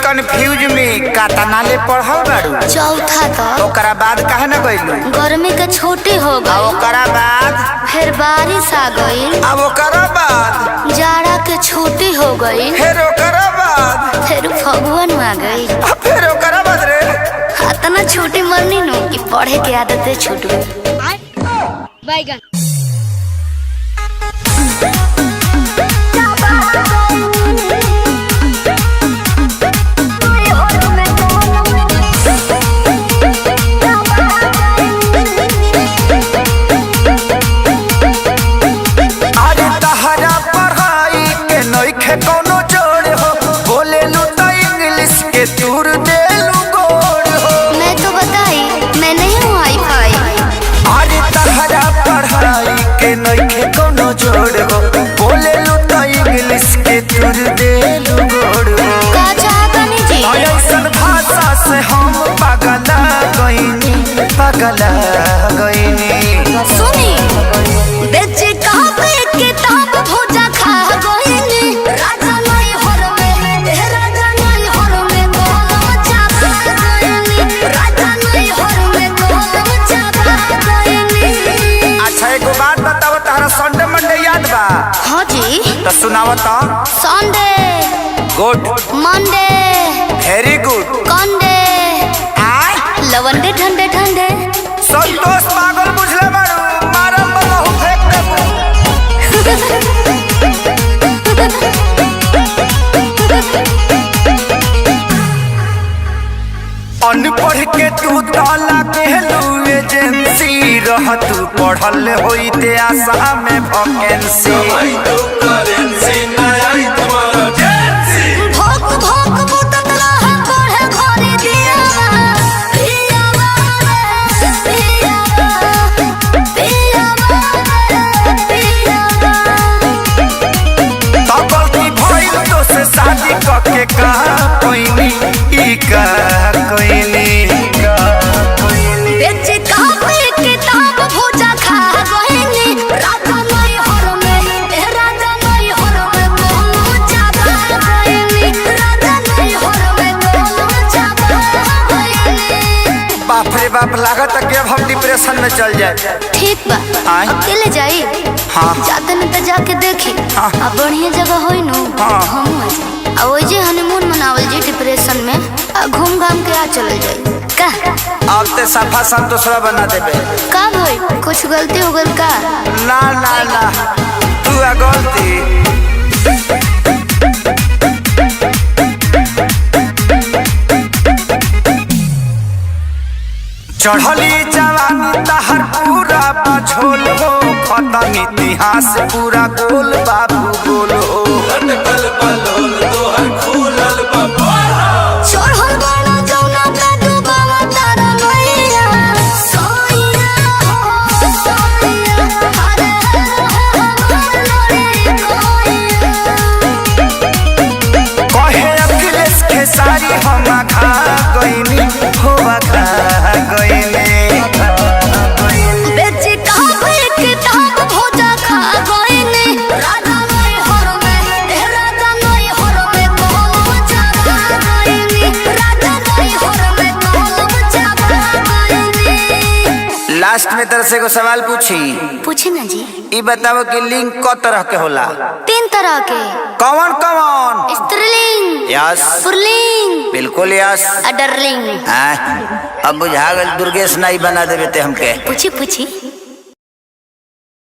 Confuse में कातना ले पढ़ल बाड़ू? चौथा तक। ओकरा बाद काहे न गइलू? गर्मी के छुट्टी हो गई। ओकरा बाद फिर बारिश आ गई। अब ओकरा बाद जाड़ा के छुट्टी हो गई। फिर ओकरा बाद फिर फगुन आ गई। फिर ओकरा बाद रे इतना छुट्टी मरनी नु कि पढ़े के आदत छूट गई। बैगन कोनो जोड़ हो बोले लू तो इंग्लिश के तूर दे लू गोड़ हो। मैं तो बताई मैं नहीं हूँ हाई-फाई। अरे तहरा पढ़ाई के नइखे कोनो जोड़ हो बोले लू तो इंग्लिश के तूर दे लू गोड़ हो। का चाहतनी जी? ऐसन भाषा से हम पगला गइनी सुनी बेचे कहाँ पे किताब भोजा खा गइनी। राजा नहीं हर में राजा नहीं हर में गोलम चापा गइनी। राजा नहीं हर में गोलम चापा गइनी। अच्छा एगो बात बताओ, तहरा संडे मंडे याद बा? हाँ जी। तो सुनाओ तो। Sunday good, Monday very good, कंडे लवंडे ठंडे ठंडे। संतोष पागल बुझले बारू, मारम बहु फेंक देबू। अनपढ़ के तू ताला कहलू एजेंसी रह तू पढ़ल होइते आशा में वैकेंसी। भोक भोक बुतत रहा पढ़े घरे दियावा। पियावा पियावा पियावा पियावा। तो गलती भइल तो से शादी करके का कोइनी ई का कोइनी। बेचे कापी किताब भोजा खा गइनी। राजा नहीं हर में राजा नहीं हर में गोलम चापा गइनी। राजा नहीं हर में गोलम चापा गइनी। बाप रे बाप, लागत है कि अब हम डिप्रेशन में चल जाए। ठीक बा आय? अकेले जाई? हाँ जाते न तो जाके देखी। हाँ। अब बढ़िया जगह होई नु हाँ। हम आ ओजे हनीमून मनावल जी डिप्रेशन में आ घूम घाम के आ चल जाई का। अब ते सफा संतोषरा बना देबे। का भाई कुछ गलती हो गल का? ना ना ना तू आ गलती। चढ़ली जवानी तहर पूरा बझोल हो, खत्म इतिहास पूरा गोल बाबू गोल हो। चढ़ल बाड़ा जौना का डूबावा तारा नैया। सोइया हो सोइया अरे हमारे कोइया। कहे अखिलेश के सारी हम खा गइनी हो खा गइनी। बेचे कापी किताब भोजा खा गइनी। राजा नहीं हर में राजा नहीं हर में गोलम चापा गइनी। राजा नहीं हर में गोलम चापा गइनी। लास्ट में तरह से को सवाल पूछी ना जी। ई बताओ कि लिंग क तरह के होला? 3 तरह के। कौन कौन? स्त्रीलिंग, यस, पुल्लिंग, बिल्कुल यस। अडरलिंग। अब बुझा गल दुर्गेश नाई बना देवे ते हमके। पूछी पूछी।